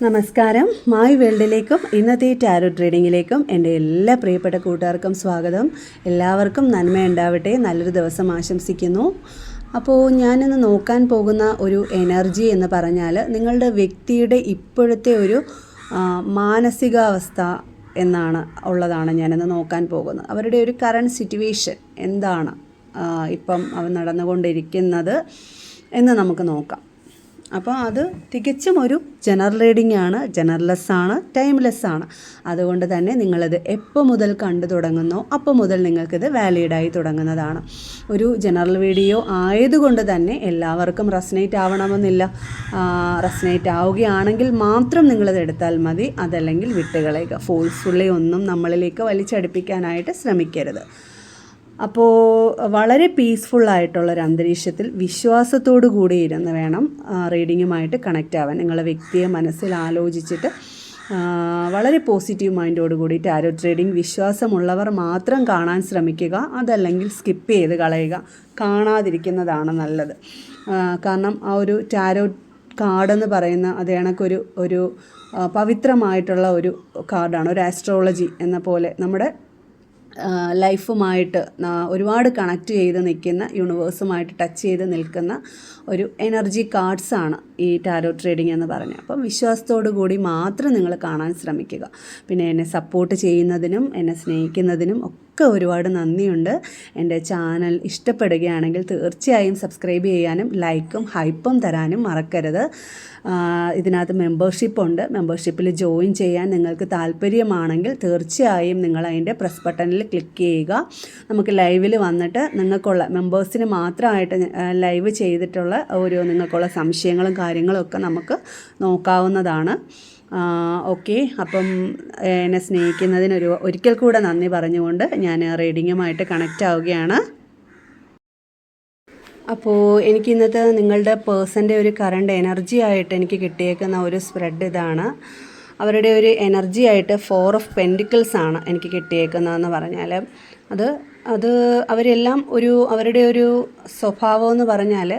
നമസ്കാരം. മായി വേൾഡിലേക്കും ഇന്നത്തെ ടാരോ ട്രേഡിങ്ങിലേക്കും എൻ്റെ എല്ലാ പ്രിയപ്പെട്ട കൂട്ടുകാർക്കും സ്വാഗതം. എല്ലാവർക്കും നന്മയുണ്ടാവട്ടെ, നല്ലൊരു ദിവസം ആശംസിക്കുന്നു. അപ്പോൾ ഞാനിന്ന് നോക്കാൻ പോകുന്ന ഒരു എനർജി എന്ന് പറഞ്ഞാൽ നിങ്ങളുടെ വ്യക്തിയുടെ ഇപ്പോഴത്തെ ഒരു മാനസികാവസ്ഥ ഉള്ളതാണ് ഞാനിന്ന് നോക്കാൻ പോകുന്നത്. അവരുടെ ഒരു കറണ്ട് സിറ്റുവേഷൻ എന്താണ് ഇപ്പം നടന്നുകൊണ്ടിരിക്കുന്നത് എന്ന് നമുക്ക് നോക്കാം. അപ്പോൾ അത് തികച്ചും ഒരു ജനറൽ റീഡിംഗ് ആണ്, ജനറൽലെസ് ആണ്, ടൈംലെസ് ആണ്. അതുകൊണ്ട് തന്നെ നിങ്ങളിത് എപ്പോൾ മുതൽ കണ്ടു തുടങ്ങുന്നോ അപ്പോൾ മുതൽ നിങ്ങൾക്കിത് വാലിഡായി തുടങ്ങുന്നതാണ്. ഒരു ജനറൽ വീഡിയോ ആയതുകൊണ്ട് തന്നെ എല്ലാവർക്കും റെസനേറ്റ് ആവണമെന്നില്ല. റെസനേറ്റ് ആവുകയാണെങ്കിൽ മാത്രം നിങ്ങളിത് എടുത്താൽ മതി, അതല്ലെങ്കിൽ വിട്ടുകളയുക. ഫോഴ്സ്ഫുള്ളി ഒന്നും നമ്മളിലേക്ക് വലിച്ചടുപ്പിക്കാനായിട്ട് ശ്രമിക്കരുത്. അപ്പോൾ വളരെ പീസ്ഫുള്ളായിട്ടുള്ളൊരു അന്തരീക്ഷത്തിൽ വിശ്വാസത്തോടു കൂടി ഇരുന്ന് വേണം റീഡിങ്ങുമായിട്ട് കണക്റ്റ് ആവാൻ. നിങ്ങളുടെ വ്യക്തിയെ മനസ്സിൽ ആലോചിച്ചിട്ട് വളരെ പോസിറ്റീവ് മൈൻഡോട് കൂടി ടാരോ ട്രേഡിംഗ് വിശ്വാസമുള്ളവർ മാത്രം കാണാൻ ശ്രമിക്കുക, അതല്ലെങ്കിൽ സ്കിപ്പ് ചെയ്ത് കളയുക. കാണാതിരിക്കുന്നതാണ് നല്ലത്. കാരണം ആ ഒരു ടാരോ കാർഡെന്ന് പറയുന്ന അത് കണക്കൊരു പവിത്രമായിട്ടുള്ള ഒരു കാർഡാണ്. ഒരു ആസ്ട്രോളജി എന്ന പോലെ നമ്മുടെ ലൈഫുമായിട്ട് ഒരുപാട് കണക്റ്റ് ചെയ്ത് നിൽക്കുന്ന, യൂണിവേഴ്സുമായിട്ട് ടച്ച് ചെയ്ത് നിൽക്കുന്ന ഒരു എനർജി കാർഡ്സാണ് ഈ ടാരോ ട്രേഡിംഗ് എന്ന് പറഞ്ഞത്. അപ്പം വിശ്വാസത്തോടു കൂടി മാത്രം നിങ്ങൾ കാണാൻ ശ്രമിക്കുക. പിന്നെ എന്നെ സപ്പോർട്ട് ചെയ്യുന്നതിനും എന്നെ സ്നേഹിക്കുന്നതിനും ഒക്കെ ഒരുപാട് നന്ദിയുണ്ട്. എൻ്റെ ചാനൽ ഇഷ്ടപ്പെടുകയാണെങ്കിൽ തീർച്ചയായും സബ്സ്ക്രൈബ് ചെയ്യാനും ലൈക്കും ഹൈപ്പും തരാനും മറക്കരുത്. ഇതിനകത്ത് മെമ്പർഷിപ്പുണ്ട്. മെമ്പർഷിപ്പിൽ ജോയിൻ ചെയ്യാൻ നിങ്ങൾക്ക് താല്പര്യമാണെങ്കിൽ തീർച്ചയായും നിങ്ങൾ അതിൻ്റെ പ്രസ് ബട്ടണിൽ ക്ലിക്ക് ചെയ്യുക. നമുക്ക് ലൈവിൽ വന്നിട്ട് നിങ്ങൾക്കുള്ള മെമ്പേഴ്സിന് മാത്രമായിട്ട് ലൈവ് ചെയ്തിട്ടുള്ള നിങ്ങൾക്കുള്ള സംശയങ്ങളും കാര്യങ്ങളും ഒക്കെ നമുക്ക് നോക്കാവുന്നതാണ്. ഓക്കെ, അപ്പം എന്നെ സ്നേഹിക്കുന്നതിന് ഒരിക്കൽ കൂടെ നന്ദി പറഞ്ഞുകൊണ്ട് ഞാൻ റീഡിങ്ങുമായിട്ട് കണക്റ്റ് ആവുകയാണ്. അപ്പോൾ എനിക്ക് ഇന്നത്തെ നിങ്ങളുടെ പേഴ്സൻ്റെ ഒരു കറണ്ട് എനർജി ആയിട്ട് എനിക്ക് കിട്ടിയേക്കുന്ന ഒരു സ്പ്രെഡ് ഇതാണ്. അവരുടെ ഒരു എനർജി ആയിട്ട് 4 ഓഫ് പെൻറ്റിക്കിൾസ് ആണ് എനിക്ക് കിട്ടിയേക്കുന്നതെന്ന് പറഞ്ഞാൽ അത് അവരെല്ലാം അവരുടെ ഒരു സ്വഭാവം എന്ന് പറഞ്ഞാൽ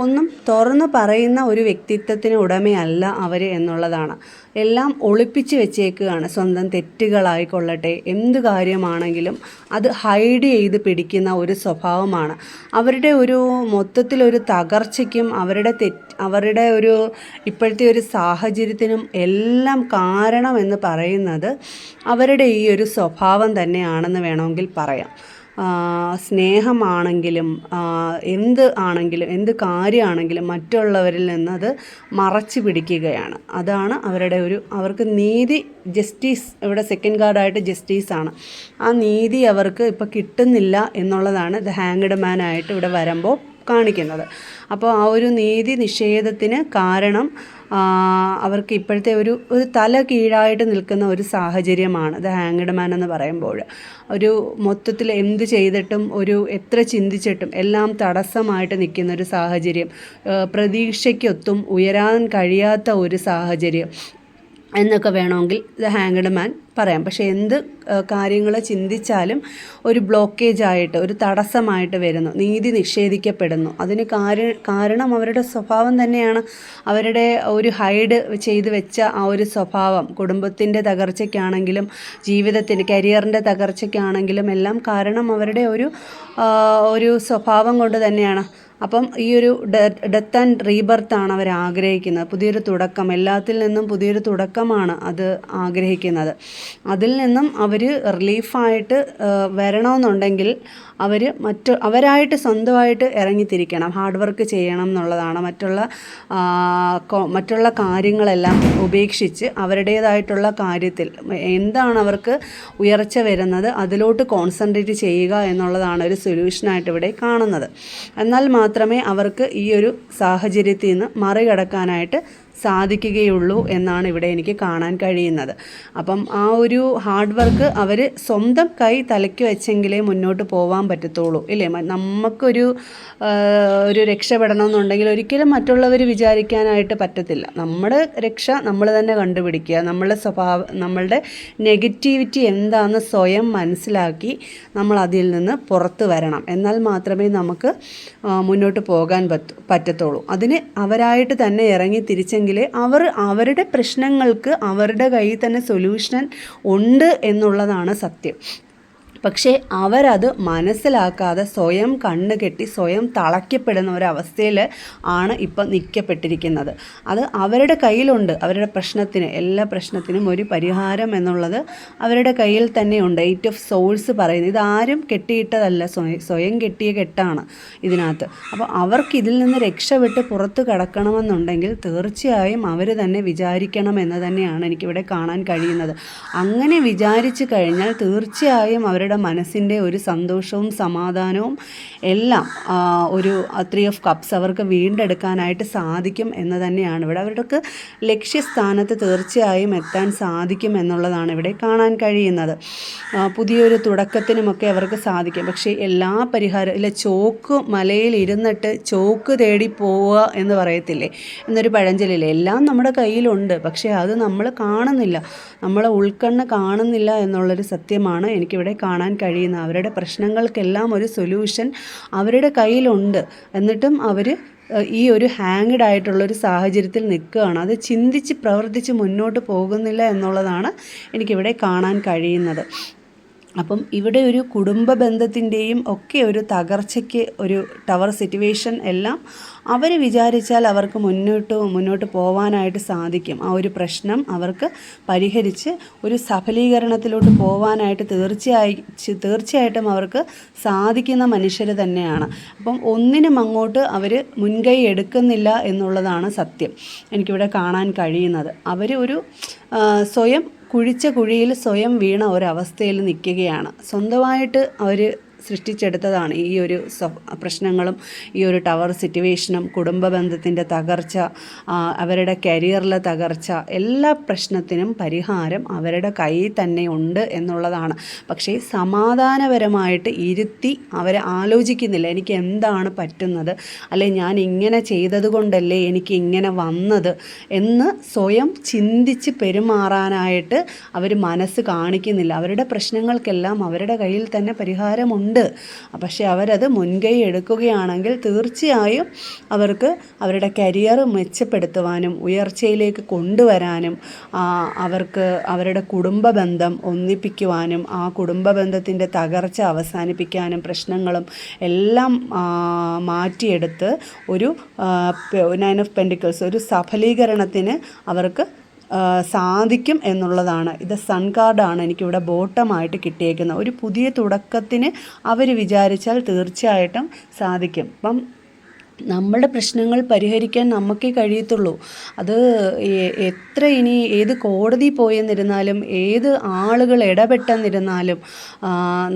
ഒന്നും തുറന്ന് പറയുന്ന ഒരു വ്യക്തിത്വത്തിന് ഉടമയല്ല അവർ എന്നുള്ളതാണ്. എല്ലാം ഒളിപ്പിച്ച് വെച്ചേക്കുകയാണ്. സ്വന്തം തെറ്റുകളായിക്കൊള്ളട്ടെ, എന്ത് കാര്യമാണെങ്കിലും അത് ഹൈഡ് ചെയ്ത് പിടിക്കുന്ന ഒരു സ്വഭാവമാണ്. അവരുടെ മൊത്തത്തിലൊരു തകർച്ചയ്ക്കും അവരുടെ ഇപ്പോഴത്തെ ഒരു സാഹചര്യത്തിനും എല്ലാം കാരണമെന്ന് പറയുന്നത് അവരുടെ ഈ ഒരു സ്വഭാവം തന്നെയാണെന്ന് വേണമെങ്കിൽ പറയാം. സ്നേഹമാണെങ്കിലും എന്ത് കാര്യമാണെങ്കിലും മറ്റുള്ളവരിൽ നിന്ന് അത് മറച്ചു പിടിക്കുകയാണ്. അതാണ് അവർക്ക് നീതി, ജസ്റ്റിസ്, ഇവിടെ സെക്കൻഡ് കാർഡായിട്ട് ജസ്റ്റിസാണ്. ആ നീതി അവർക്ക് ഇപ്പോൾ കിട്ടുന്നില്ല എന്നുള്ളതാണ് ദ ഹാങ്ഡ് മാൻ ആയിട്ട് ഇവിടെ വരുമ്പോൾ കാണിക്കുന്നത്. അപ്പോൾ ആ ഒരു നീതി നിഷേധത്തിന് കാരണം അവർക്ക് ഇപ്പോഴത്തെ ഒരു തല കീഴായിട്ട് നിൽക്കുന്ന ഒരു സാഹചര്യമാണ് ദ ഹാങ്ഡ് മാൻ എന്ന് പറയുമ്പോൾ. മൊത്തത്തിൽ എന്ത് ചെയ്തിട്ടും എത്ര ചിന്തിച്ചിട്ടും എല്ലാം തടസ്സമായിട്ട് നിൽക്കുന്ന ഒരു സാഹചര്യം, പ്രതീക്ഷയ്ക്കൊത്തും ഉയരാൻ കഴിയാത്ത ഒരു സാഹചര്യം എന്നൊക്കെ വേണമെങ്കിൽ ദ ഹാങ്ഡ് മാൻ പറയാം. പക്ഷേ എന്ത് കാര്യങ്ങൾ ചിന്തിച്ചാലും ഒരു ബ്ലോക്കേജായിട്ട്, ഒരു തടസ്സമായിട്ട് വരുന്നു, നീതി നിഷേധിക്കപ്പെടുന്നു. അതിന് കാരണം അവരുടെ സ്വഭാവം തന്നെയാണ്. അവരുടെ ഒരു ഹൈഡ് ചെയ്ത് വെച്ച ആ ഒരു സ്വഭാവം കുടുംബത്തിൻ്റെ തകർച്ചയ്ക്കാണെങ്കിലും ജീവിതത്തിൻ്റെ കരിയറിൻ്റെ തകർച്ചയ്ക്കാണെങ്കിലും എല്ലാം കാരണം അവരുടെ ഒരു സ്വഭാവം കൊണ്ട് തന്നെയാണ്. അപ്പം ഈ ഒരു ഡെത്ത് ആൻഡ് റീബർത്താണ് അവർ ആഗ്രഹിക്കുന്നത്. പുതിയൊരു തുടക്കം, എല്ലാത്തിൽ നിന്നും പുതിയൊരു തുടക്കമാണ് അത് ആഗ്രഹിക്കുന്നത്. അതിൽ നിന്നും അവർ റിലീഫായിട്ട് വരണമെന്നുണ്ടെങ്കിൽ അവരായിട്ട് സ്വന്തമായിട്ട് ഇറങ്ങിത്തിരിക്കണം, ഹാർഡ് വർക്ക് ചെയ്യണം എന്നുള്ളതാണ്. മറ്റുള്ള കാര്യങ്ങളെല്ലാം ഉപേക്ഷിച്ച് അവരുടേതായിട്ടുള്ള കാര്യത്തിൽ എന്താണ് അവർക്ക് ഉയർച്ച വരുന്നത് അതിലോട്ട് കോൺസെൻട്രേറ്റ് ചെയ്യുക എന്നുള്ളതാണ് ഒരു സൊല്യൂഷനായിട്ട് ഇവിടെ കാണുന്നത്. എന്നാൽ മാത്രമേ അവർക്ക് ഈ ഒരു സാഹചര്യത്തിൽ നിന്ന് മറികടക്കാനായിട്ട് സാധിക്കുകയുള്ളൂ എന്നാണ് ഇവിടെ എനിക്ക് കാണാൻ കഴിയുന്നത്. അപ്പം ആ ഒരു ഹാർഡ് വർക്ക് അവർ സ്വന്തം കൈ തലയ്ക്ക് വെച്ചെങ്കിലേ മുന്നോട്ട് പോകാൻ പറ്റത്തുള്ളൂ, ഇല്ലേ? നമുക്കൊരു രക്ഷപ്പെടണമെന്നുണ്ടെങ്കിൽ ഒരിക്കലും മറ്റുള്ളവർ വിചാരിക്കാനായിട്ട് പറ്റത്തില്ല. നമ്മുടെ രക്ഷ നമ്മൾ തന്നെ കണ്ടുപിടിക്കുക. നമ്മളുടെ നെഗറ്റിവിറ്റി എന്താണെന്ന് സ്വയം മനസ്സിലാക്കി നമ്മൾ അതിൽ നിന്ന് പുറത്ത് വരണം. എന്നാൽ മാത്രമേ നമുക്ക് മുന്നോട്ട് പോകാൻ പറ്റത്തുള്ളൂ. അതിന് അവരായിട്ട് തന്നെ ഇറങ്ങി തിരിച്ചെങ്കിൽ ഉണ്ടെങ്കിൽ അവരുടെ പ്രശ്നങ്ങൾക്ക് അവരുടെ കയ്യിൽ തന്നെ സൊല്യൂഷൻ ഉണ്ട് എന്നുള്ളതാണ് സത്യം. പക്ഷേ അവരത് മനസ്സിലാക്കാതെ സ്വയം കണ്ണ് കെട്ടി സ്വയം തളയ്ക്കപ്പെടുന്ന ഒരവസ്ഥയിൽ ആണ് ഇപ്പം നിൽക്കപ്പെട്ടിരിക്കുന്നത്. അത് അവരുടെ കയ്യിലുണ്ട്. അവരുടെ പ്രശ്നത്തിന്, എല്ലാ പ്രശ്നത്തിനും ഒരു പരിഹാരം എന്നുള്ളത് അവരുടെ കയ്യിൽ തന്നെയുണ്ട്. 8 ഓഫ് സോൾസ് പറയുന്നത് ഇതാരും കെട്ടിയിട്ടതല്ല, സ്വയം കെട്ടിയ കെട്ടാണ് ഇതിനകത്ത്. അപ്പോൾ അവർക്ക് ഇതിൽ നിന്ന് രക്ഷപ്പെട്ട് പുറത്ത് കടക്കണമെന്നുണ്ടെങ്കിൽ തീർച്ചയായും അവർ തന്നെ വിചാരിക്കണം എന്ന് തന്നെയാണ് എനിക്കിവിടെ കാണാൻ കഴിയുന്നത്. അങ്ങനെ വിചാരിച്ചു കഴിഞ്ഞാൽ തീർച്ചയായും അവരുടെ മനസ്സിൻ്റെ ഒരു സന്തോഷവും സമാധാനവും എല്ലാം ഒരു 3 ഓഫ് കപ്സ് അവർക്ക് വീണ്ടെടുക്കാനായിട്ട് സാധിക്കും എന്ന് തന്നെയാണ് ഇവിടെ. അവർക്ക് ലക്ഷ്യസ്ഥാനത്ത് തീർച്ചയായും എത്താൻ സാധിക്കും എന്നുള്ളതാണ് ഇവിടെ കാണാൻ കഴിയുന്നത്. പുതിയൊരു തുടക്കത്തിനുമൊക്കെ അവർക്ക് സാധിക്കും. പക്ഷേ എല്ലാ പരിഹാരം ഇല്ല, ചോക്ക് മലയിൽ ഇരുന്നിട്ട് ചോക്ക് തേടി പോവുക എന്ന് പറയത്തില്ലേ, എന്നൊരു പഴഞ്ചൊല്ലില്ലേ. എല്ലാം നമ്മുടെ കയ്യിലുണ്ട്, പക്ഷേ അത് നമ്മൾ കാണുന്നില്ല, നമ്മളെ ഉൾക്കണ്ണ് കാണുന്നില്ല എന്നുള്ളൊരു സത്യമാണ് എനിക്കിവിടെ കാണാൻ കഴിയുന്നത്. അവരുടെ പ്രശ്നങ്ങൾക്കെല്ലാം ഒരു സൊല്യൂഷൻ അവരുടെ കയ്യിലുണ്ട്. എന്നിട്ടും അവർ ഈ ഒരു ഹാങ്ഡ് ആയിട്ടുള്ളൊരു സാഹചര്യത്തിൽ നിൽക്കുകയാണ്. അത് ചിന്തിച്ച് പ്രവർത്തിച്ച് മുന്നോട്ട് പോകുന്നില്ല എന്നുള്ളതാണ് എനിക്കിവിടെ കാണാൻ കഴിയുന്നത്. അപ്പം ഇവിടെ ഒരു കുടുംബ ബന്ധത്തിൻ്റെയും ഒക്കെ ഒരു തകർച്ചയ്ക്ക് ഒരു ടവർ സിറ്റുവേഷൻ എല്ലാം അവർ വിചാരിച്ചാൽ അവർക്ക് മുന്നോട്ട് പോകാനായിട്ട് സാധിക്കും. ആ ഒരു പ്രശ്നം അവർക്ക് പരിഹരിച്ച് ഒരു സഫലീകരണത്തിലോട്ട് പോകാനായിട്ട് തീർച്ചയായിട്ടും അവർക്ക് സാധിക്കുന്ന മനുഷ്യർ തന്നെയാണ്. അപ്പം ഒന്നിനും അങ്ങോട്ട് അവർ മുൻകൈ എടുക്കുന്നില്ല എന്നുള്ളതാണ് സത്യം എനിക്കിവിടെ കാണാൻ കഴിയുന്നത്. അവർ ഒരു സ്വയം കുഴിച്ച കുഴിയിൽ സ്വയം വീണ ഒരവസ്ഥയിൽ നിൽക്കുകയാണ്. സ്വന്തമായിട്ട് അവർ സൃഷ്ടിച്ചെടുത്തതാണ് ഈ ഒരു പ്രശ്നങ്ങളും ഈ ഒരു ടവർ സിറ്റുവേഷനും, കുടുംബ ബന്ധത്തിൻ്റെ തകർച്ച, അവരുടെ കരിയറിലെ തകർച്ച, എല്ലാ പ്രശ്നത്തിനും പരിഹാരം അവരുടെ കയ്യിൽ തന്നെ ഉണ്ട് എന്നുള്ളതാണ്. പക്ഷേ സമാധാനപരമായിട്ട് ഇരുത്തി അവരെ ആലോചിക്കുന്നില്ല, എനിക്ക് എന്താണ് പറ്റുന്നത്, അല്ലെ ഞാൻ ഇങ്ങനെ ചെയ്തത് കൊണ്ടല്ലേ എനിക്ക് ഇങ്ങനെ വന്നത് എന്ന് സ്വയം ചിന്തിച്ച് പെരുമാറാനായിട്ട് അവർ മനസ്സ് കാണിക്കുന്നില്ല. അവരുടെ പ്രശ്നങ്ങൾക്കെല്ലാം അവരുടെ കയ്യിൽ തന്നെ പരിഹാരമുണ്ട്. പക്ഷേ അവരത് മുൻകൈ എടുക്കുകയാണെങ്കിൽ തീർച്ചയായും അവർക്ക് അവരുടെ കരിയർ മെച്ചപ്പെടുത്തുവാനും ഉയർച്ചയിലേക്ക് കൊണ്ടുവരാനും അവർക്ക് അവരുടെ കുടുംബ ബന്ധം ഒന്നിപ്പിക്കുവാനും ആ കുടുംബ ബന്ധത്തിൻ്റെ തകർച്ച അവസാനിപ്പിക്കാനും പ്രശ്നങ്ങളും എല്ലാം മാറ്റിയെടുത്ത് ഒരു 9 ഓഫ് പെൻറ്റിക്കിൾസ് ഒരു സഫലീകരണത്തിന് അവർക്ക് സാധിക്കും എന്നുള്ളതാണ്. ഇത് സൺ കാർഡാണ് എനിക്കിവിടെ ബോട്ടമായിട്ട് കിട്ടിയേക്കുന്നത്. ഒരു പുതിയ തുടക്കത്തിന് അവർ വിചാരിച്ചാൽ തീർച്ചയായിട്ടും സാധിക്കും. അപ്പം നമ്മളുടെ പ്രശ്നങ്ങൾ പരിഹരിക്കാൻ നമുക്കേ കഴിയത്തുള്ളൂ. അത് എത്ര ഇനി ഏത് കോടതി പോയെന്നിരുന്നാലും ഏത് ആളുകൾ ഇടപെട്ടെന്നിരുന്നാലും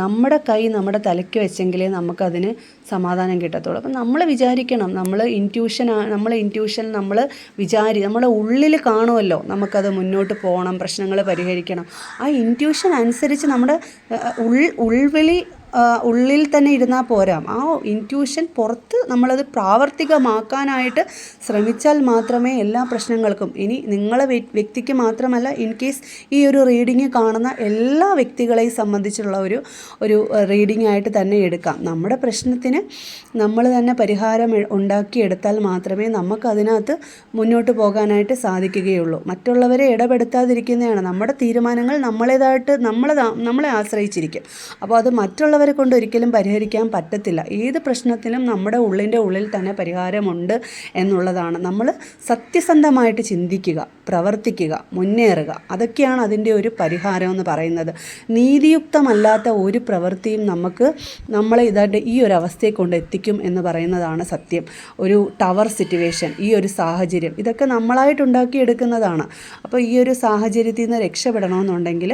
നമ്മുടെ കൈ നമ്മുടെ തലയ്ക്ക് വെച്ചെങ്കിലേ നമുക്കതിന് സമാധാനം കിട്ടത്തുള്ളൂ. അപ്പം നമ്മൾ വിചാരിക്കണം, നമ്മളെ ഇൻറ്റ്യൂഷൻ നമ്മുടെ ഉള്ളിൽ കാണുമല്ലോ നമുക്കത് മുന്നോട്ട് പോകണം, പ്രശ്നങ്ങൾ പരിഹരിക്കണം. ആ ഇൻറ്റ്യൂഷൻ അനുസരിച്ച് നമ്മുടെ ഉള്ളിൽ തന്നെ ഇരുന്നാൽ പോരാ. ആ ഇൻറ്റ്യൂഷൻ പുറത്ത് നമ്മളത് പ്രാവർത്തികമാക്കാനായിട്ട് ശ്രമിച്ചാൽ മാത്രമേ എല്ലാ പ്രശ്നങ്ങൾക്കും, ഇനി നിങ്ങളെ വ്യക്തിക്ക് മാത്രമല്ല, ഇൻ കേസ് ഈ ഒരു റീഡിങ് കാണുന്ന എല്ലാ വ്യക്തികളെയും സംബന്ധിച്ചുള്ള ഒരു റീഡിംഗ് ആയിട്ട് തന്നെ എടുക്കാം. നമ്മുടെ പ്രശ്നത്തിന് നമ്മൾ തന്നെ പരിഹാരം ഉണ്ടാക്കിയെടുത്താൽ മാത്രമേ നമുക്കതിനകത്ത് മുന്നോട്ട് പോകാനായിട്ട് സാധിക്കുകയുള്ളൂ. മറ്റുള്ളവരെ ഇടപെടുത്താതിരിക്കുന്നതാണ്. നമ്മുടെ തീരുമാനങ്ങൾ നമ്മളെ ആശ്രയിച്ചിരിക്കും. അപ്പോൾ അത് മറ്റുള്ളവരെ കൊണ്ട് ഒരിക്കലും പരിഹരിക്കാൻ പറ്റത്തില്ല. ഏത് പ്രശ്നത്തിലും നമ്മുടെ ഉള്ളിൽ തന്നെ പരിഹാരമുണ്ട് എന്നുള്ളതാണ്. നമ്മൾ സത്യസന്ധമായിട്ട് ചിന്തിക്കുക, പ്രവർത്തിക്കുക, മുന്നേറുക, അതൊക്കെയാണ് അതിൻ്റെ ഒരു പരിഹാരം എന്ന് പറയുന്നത്. നീതിയുക്തമല്ലാത്ത ഒരു പ്രവൃത്തിയും നമ്മളെ ഈ ഒരു അവസ്ഥയെ കൊണ്ട് എത്തിക്കും എന്ന് പറയുന്നതാണ് സത്യം. ഒരു ടവർ സിറ്റുവേഷൻ, ഈ ഒരു സാഹചര്യം, ഇതൊക്കെ നമ്മളായിട്ടുണ്ടാക്കിയെടുക്കുന്നതാണ്. അപ്പോൾ ഈ ഒരു സാഹചര്യത്തിൽ നിന്ന് രക്ഷപ്പെടണമെന്നുണ്ടെങ്കിൽ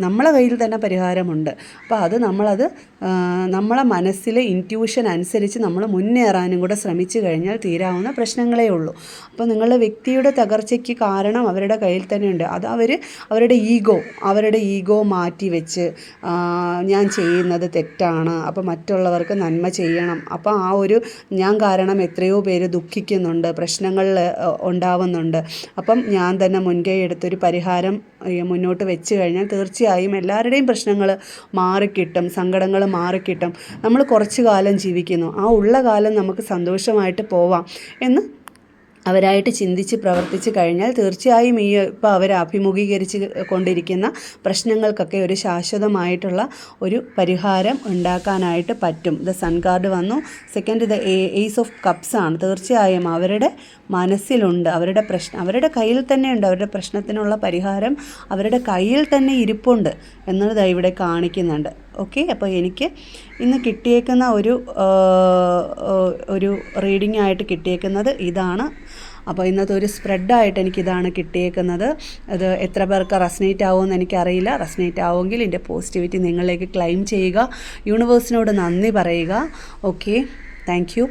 നമ്മളെ കയ്യിൽ തന്നെ പരിഹാരമുണ്ട്. അപ്പോൾ അത് നമ്മളെ മനസ്സിലെ ഇൻറ്റ്യൂഷൻ അനുസരിച്ച് നമ്മൾ മുന്നേറാനും കൂടെ ശ്രമിച്ചു കഴിഞ്ഞാൽ തീരാവുന്ന പ്രശ്നങ്ങളേ ഉള്ളൂ. അപ്പോൾ നിങ്ങളുടെ വ്യക്തിയുടെ തകർച്ചയ്ക്ക് കാരണം അവരുടെ കയ്യിൽ തന്നെയുണ്ട്. അത് അവരുടെ ഈഗോ മാറ്റി വെച്ച് ഞാൻ ചെയ്യുന്നത് തെറ്റാണ്, അപ്പോൾ മറ്റുള്ളവർക്ക് നന്മ ചെയ്യണം, അപ്പോൾ ആ ഒരു ഞാൻ കാരണം എത്രയോ പേര് ദുഃഖിക്കുന്നുണ്ട്, പ്രശ്നങ്ങൾ ഉണ്ടാവുന്നുണ്ട്, അപ്പം ഞാൻ തന്നെ മുൻകൈ എടുത്തൊരു പരിഹാരം മുന്നോട്ട് വെച്ച് കഴിഞ്ഞാൽ തീർച്ചയായും എല്ലാവരുടെയും പ്രശ്നങ്ങൾ മാറിക്കിട്ടും, സങ്കടങ്ങൾ മാറിക്കിട്ടും. നമ്മൾ കുറച്ച് കാലം ജീവിക്കുന്നു, ആ ഉള്ള കാലം നമുക്ക് സന്തോഷമായിട്ട് പോവാം എന്ന് അവരായിട്ട് ചിന്തിച്ച് പ്രവർത്തിച്ച് കഴിഞ്ഞാൽ തീർച്ചയായും ഇപ്പോൾ അവർ അഭിമുഖീകരിച്ച് കൊണ്ടിരിക്കുന്ന പ്രശ്നങ്ങൾക്കൊക്കെ ഒരു ശാശ്വതമായിട്ടുള്ള ഒരു പരിഹാരം ഉണ്ടാക്കാനായിട്ട് പറ്റും. ദ സൺ കാർഡ് വന്നു. Second the ace of cups ആണ്. തീർച്ചയായും അവരുടെ മനസ്സിലുണ്ട്, അവരുടെ കയ്യിൽ തന്നെയുണ്ട്, അവരുടെ പ്രശ്നത്തിനുള്ള പരിഹാരം അവരുടെ കയ്യിൽ തന്നെ ഇരിപ്പുണ്ട് എന്നത് ഇവിടെ കാണിക്കുന്നുണ്ട്. ഓക്കെ, അപ്പോൾ എനിക്ക് ഇന്ന് കിട്ടിയേക്കുന്ന ഒരു റീഡിംഗ് ആയിട്ട് കിട്ടിയേക്കുന്നത് ഇതാണ്. അപ്പോൾ ഇന്നത്തെ ഒരു സ്പ്രെഡായിട്ട് എനിക്കിതാണ് കിട്ടിയേക്കുന്നത്. അത് എത്ര പേർക്ക് റെസനേറ്റ് ആവുമെന്ന് എനിക്കറിയില്ല. റെസനേറ്റ് ആവുമെങ്കിൽ എൻ്റെ പോസിറ്റിവിറ്റി നിങ്ങളിലേക്ക് ക്ലെയിം ചെയ്യുക, യൂണിവേഴ്സിനോട് നന്ദി പറയുക. Okay, thank you.